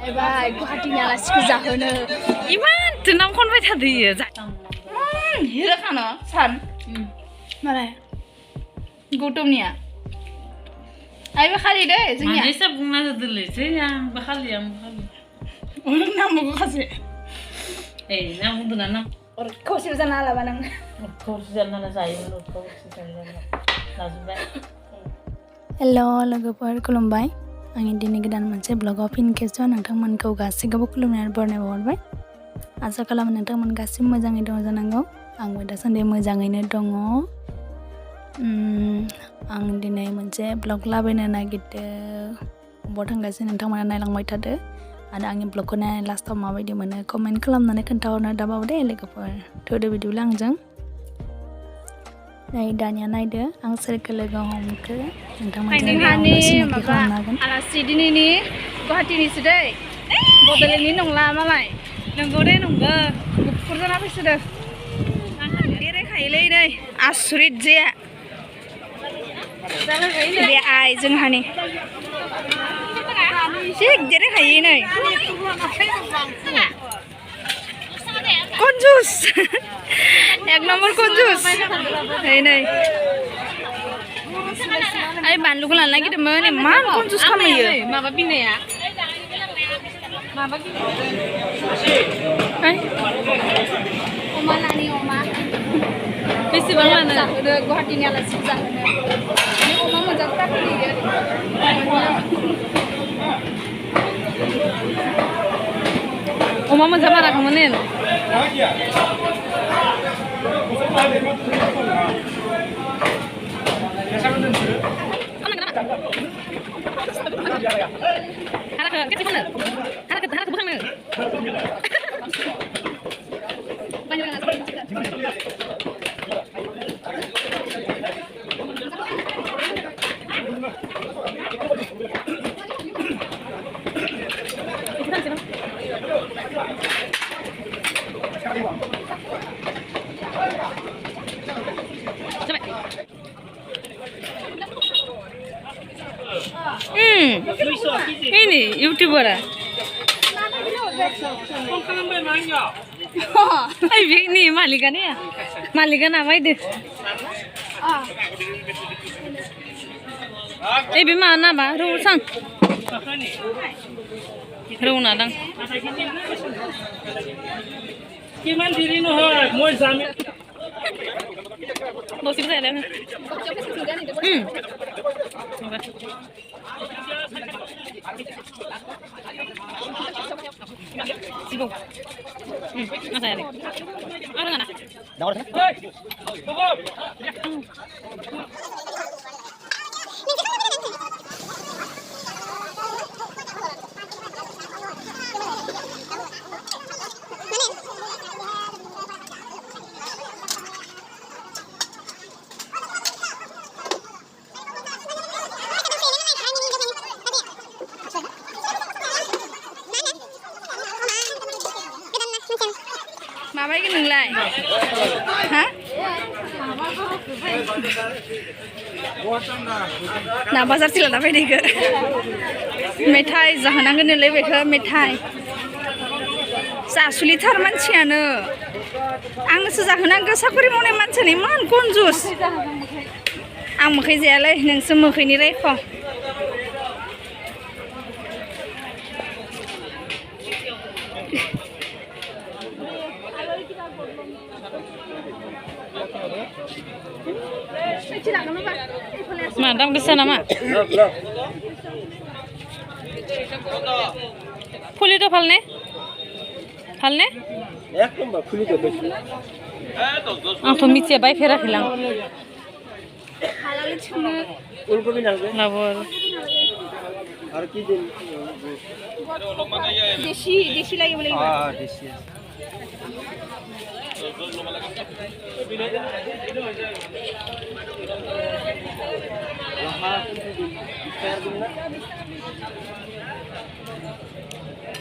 Bye guhatiनि आलासिखौ जाहोनो इमान दोनाम खनबाय थादोयो हिरा खानो सान मालाय गौतमनिया आइबो खालि दे जोंनिया मानैसा बुंना होदोलै जै आंबो खालि नामबो खासे ए नाम बुंदोना नाम खौसेबो जाना लाबा नों खौसे जाना जायोमोन खौसे जाना जाजोबबाय हेल' लोगोफोर खुलुमबाय आंनि दिनै गोदान मोनसे ब्लगाव फिन खेबसेबाव नोंथांमोनखौ गासैखौबो खुलुमनानै बरायनाय हरबाय आसा खालामो नोंथांमोन गासिबो मोजाङै दङ जानांगौ आंबो दासान्दि मोजाङैनो दङ आं दिनै मोनसे ब्लग लाबोनो नागिरदों बबाव थांगासिनो नोंथांमोना नायलांबाय थादो आरो आंनि ब्लगखौ नायनानै लास्टाव माबायदि मोनो कमेन्ट खालामनानै खोन्थाहरनो दाबाव दे लोगोफोर थोदो बिदिब्ला आंजों नै दानिया नायदो आं सोरखौ लोगो हमखो नोंथांमोनजों आलासि दिनैनि गुवाहाटीनिसो दै बड'लेण्डनि नंला मालाय नंगौ दे नंगौ गुफुर जाना फैसोदो बेरायखायोलै नै आसुरित जे बे आइ जोंहानि थिग देरायखायो नै कनजुस एक नम्बर कनजुस नै आइ बानलुखौ लानो नागिरदोंमोन इमान कनजुस खालामो माबा बिनाया माबा अमा लानि अमा बेसेबां लानो जाहोदो गुवाहाटीनि आलासिखौ जाहोनो अमा मोनजाथाराखै अमा मोनजामाराखैमोन ने ini YouTuber ay ini malikan ya malikan apa itu be mana ba ru sang ru na dang kiman diri no hoy moi jami bosik saya deh sibuk masa ya deh orang mana माबायदि नोंलाय हा ना बाजार सिला फैनायखौ मेथाइ जाहोनांगोनलै बेखौ मेथाइ जासुलिथार मानसियानो आंनोसो जाहोनांगौ साखरि मावनाय मानसियानो इमान कनजुस आं मोखै जायालै नोंसो मोखैनि रायख' Madam kesana nama? Fuli to falne? Falne? একদম ফুলি তো বেশি Aku mici baik fira hilang. ফুলকপি লাগবে Labor. আর কি দিন দেশি দেশি লাগে বলে হ্যাঁ দেশি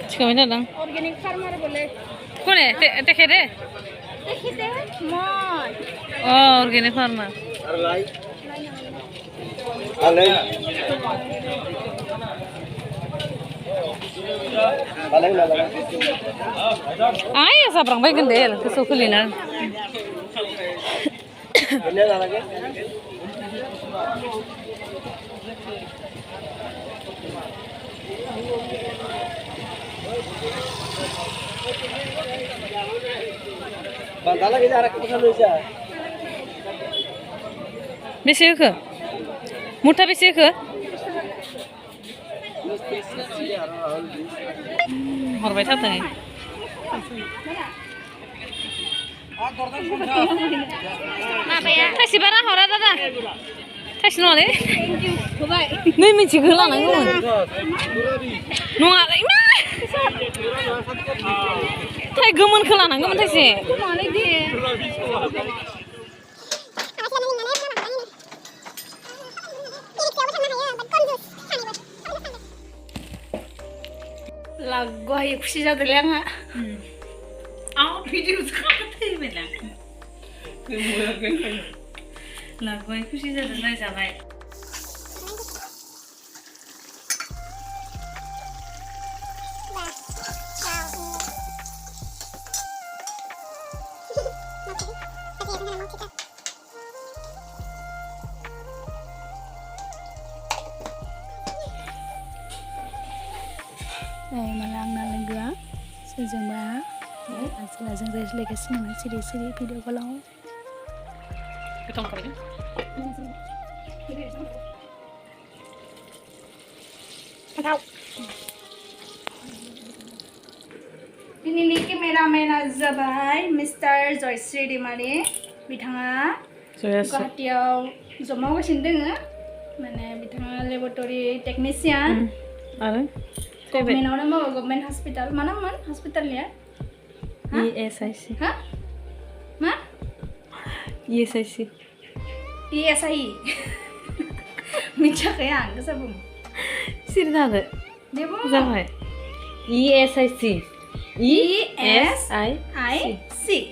Sekarang ini dong. Organic farmer boleh. Kone? Teh kere? Kita mau. Oh, organic farmer. আর লাই আর লাই Balang na balang. Ay, sabrang ganda yan. Gusto ko lina. Ganyan na lagi. Bantala kita arak kita lusa. बेसे होखो मुथा बेसे होखो हरबाय थाथों थाइसे बारा हरा दादा थाइसे नङालै नै मिथिखो लानांगौमोन नङालै थाइ गोमोनखौ लानांगौमोन थाइसे Lagu ayo खुसि जादोंलै आंहा भिडिअ खालामबाय लाबोबाय खुसि जादों नायजाबाय malah आंना लोगोआ सोरजोंबा आसोलाजों रायज्लायगासिनोमोन सिरि सिरि भिडिअ कलाव गोथाव खालामो दिनैनि केमेरामेना जाबाय मिस्टार जयश्री दैमारि बिथाङा गुवाहाटीयाव जब मावगासिनो दोङो माने बिथाङा लेबरेटरि टेकनिशियान आरो गभर्नमेन्टआवनो मावो गभर्नमेन्ट हस्पिटाल मा नाममोन हस्पिटालनिया ESIC हा मा ESIC ESI मिथियाखै आं गोसा बुं सिरि जादो दे बुं जाबाय ESIC ESIC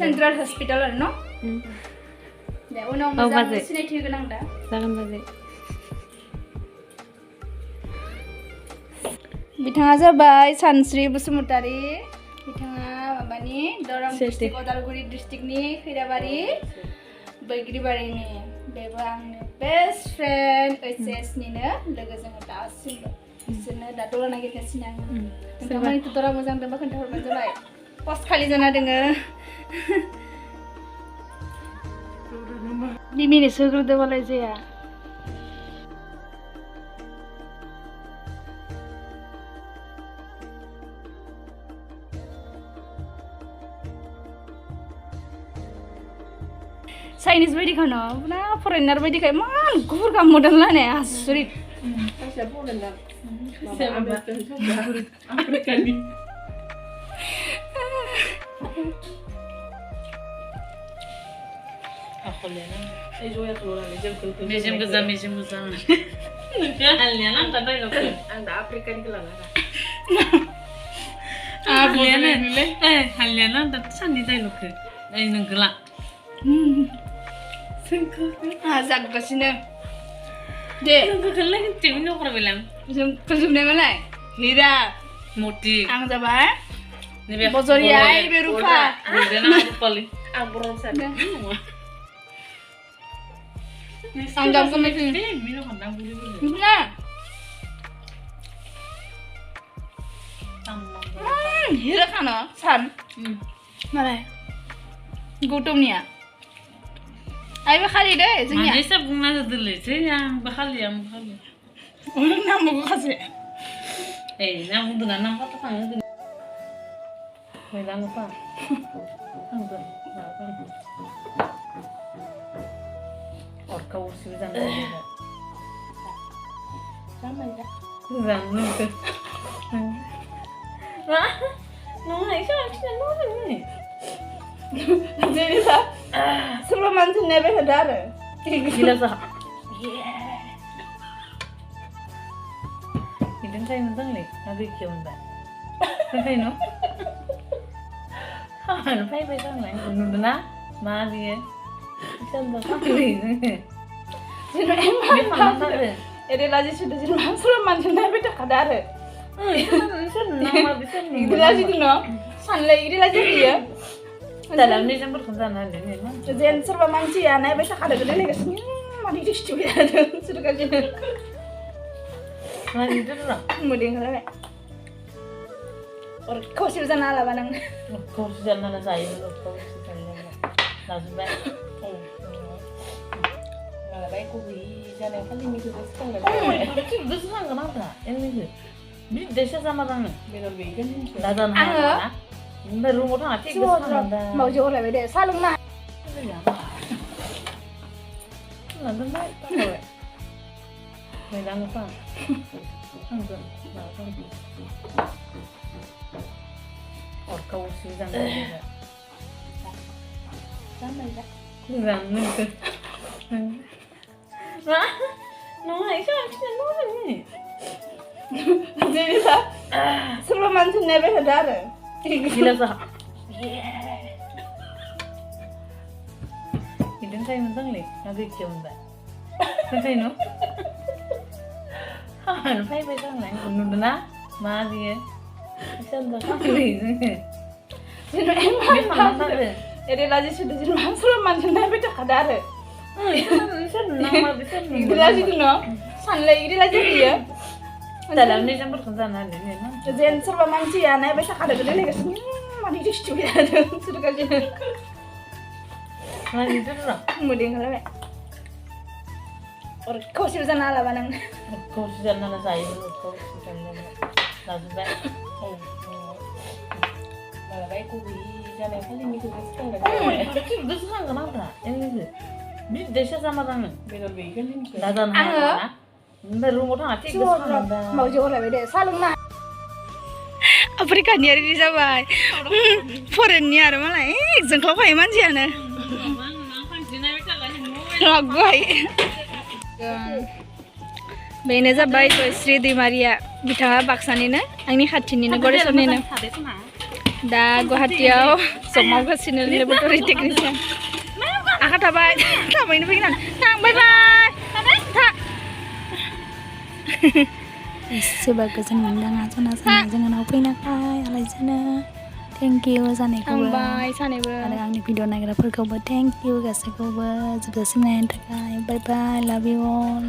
सेन्ट्रेल हस्पिटाल आरो न दे उनाव मोजां सिनायथि होगोन आं दा जागोन बाजै बिथाङा जाबाय सानस्रि बसुमतारी बिथाङा माबानि दरं डिस्ट्रिक्ट उदालगुरि डिस्ट्रिक्टनि खैराबारि बैग्रिबारिनि बेबो आंनि बेस्ट फ्रेन्ड OHS निनो लोगो जोङो दासिमबो बिसोरनो दा दरा नागिरगासिनो आङो नोंथांमोननिथ' दरा मोजां दोंबा खोन्थाहरबानो जाबाय पस्ट खालि जाना दोङो मिनिटसो होग्रोदोबालाय जाया चाइनिज बायदि खानो ना फरेनार बायदि खाय मान गुफुर गाम मडेल लाने आसुरित मेजेम गोजा नोंखौ हालिया नांदा डाइलग आं दा आफ्रिकानिखौ लाना हालिया नांदा साननि डाइलगखौ नोंखौ ला जागासिनो दे नोंखौलाय टिभि नखराबायलां जों फोजोबनाय मालाय हिरा मति आं जाबाय बजरिया बे रुफा रुपालि आं बर' सादों आं दाबो मेथि मिनो खन्दां बुलि ना हिरा खानो सान मालाय गौतमनिया आइबो खालि दे जोंनिया माने सब बुंना होदोलै जै आंबो खालि नामबो खासे ए नाम बुंदोंना नाम फाथा थाङो मैला नफा थांगोन अरखा अरसिबो जानो नोंखौ नङा एसे आखिना नङा जेनेबा सोरबा मानसि नायबाय थादो आरो gila sah idin saya nonton nih nabi kiam dah kan no han pai pai sang lain nundana ma dia bisa dah kali dia pernah tak ada relasi sudah jelas soal mantan nabi tak ada Sono nama bisa nih. Iri lagi tuh no. Sanle iri lagi dia. Dalam nih campur kencana ini mah. Jen serba manci ya, naik besok ada gede nih kesini. Mandi di situ ya, sudah kaji. Lagi itu tuh. Mending kalau orang kau sih bisa nala banang. Kau sudah nana saya, kau sudah nana. Langsung baik. Malah baik kuwi, jangan kali ini kita setengah. Itu senang kenapa? Ini sih. Di desa sama tangan. Bener vegan nih. Dadan Angga. Baru mau tangan cek Cuma besar. mau jauh lah beda. Salung nah. Dadan baik. Medan apa? Angga. Kau sih jangan. Sama ya. Jangan ke. Nah, itu macam ni. Jadi lah, serba manci naik besok ada. Gila sah. Hidung saya mentang le, lagi cium dah. Saya no. Lupa ya besok lah, bunuh dah, mati ya. Bisa dah kali. Jadi emang ada. Jadi lagi sudah jadi serba manci naik besok ada. Nama bisa nih. Iri lagi tuh no. Sanle iri lagi dia. Dalam nih campur kencana ini mah. Jen serba manci ya, naik besok ada gede nih kesini. Mandi di situ ya, sudah kaji. Lagi itu tuh. Mending kalau orang kau sih bisa nala banang. Kau sudah nana saya, kau sudah nana. Langsung baik. Malah baik kuwi, jangan kali ini kita setengah. Itu senang kenapa? Ini sih. Di desa sama tangan. Bener vegan nih. Dadan Angga. Baru mau tangan cek Cuma besar. mau jauh lah beda. Salung nah. Afrika ni hari ni sabai. Foreign ni ada malah. Jengklau kau eman sih ana. Lagoi. Bene sabai tu Sri Dewi Maria. Bitanga baksani na. Angni hati ni na gore soni na. Da Guwahatiyaw somau gasino ni betul teknisnya. Aku tabai ini pengen. Tang bye bye. Tak. Sebagai senang asana jangan apa nak alai sana. Thank you sana kau. Bye sana Ada yang di video naik rapor kau. Thank you kasih kau. Juga senang tak. Bye bye. Love you all.